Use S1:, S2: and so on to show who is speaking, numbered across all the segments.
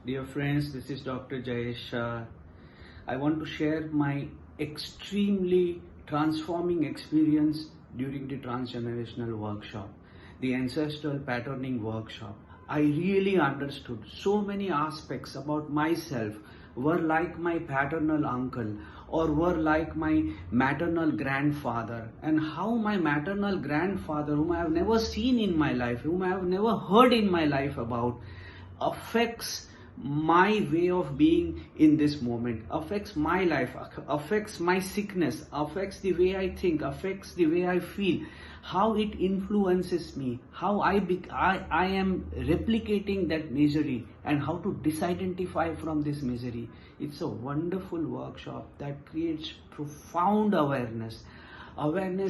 S1: Dear friends, this is Dr. Jayesh Shah. I want to share my extremely transforming experience during the transgenerational workshop, the Ancestral Patterning workshop. I really understood so many aspects about myself were like my paternal uncle or were like my maternal grandfather, and how my maternal grandfather, whom I have never seen in my life, whom I have never heard in my life about, affects my way of being in this moment, affects my life, affects my sickness, affects the way I think, affects the way I feel, how it influences me, how I am replicating that misery, and how to disidentify from this misery. It's a wonderful workshop that creates profound awareness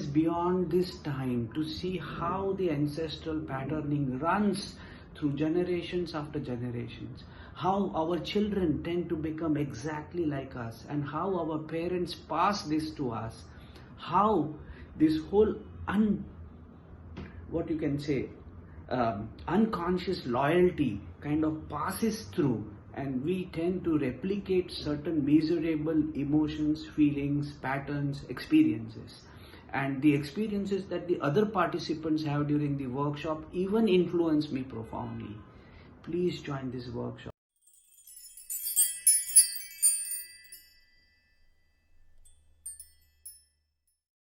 S1: beyond this time, to see how the ancestral patterning runs through generations after generations, how our children tend to become exactly like us, and how our parents pass this to us, how this whole what you can say unconscious loyalty kind of passes through, and we tend to replicate certain miserable emotions, feelings, patterns, experiences. And the experiences that the other participants have during the workshop even influence me profoundly. Please join this workshop.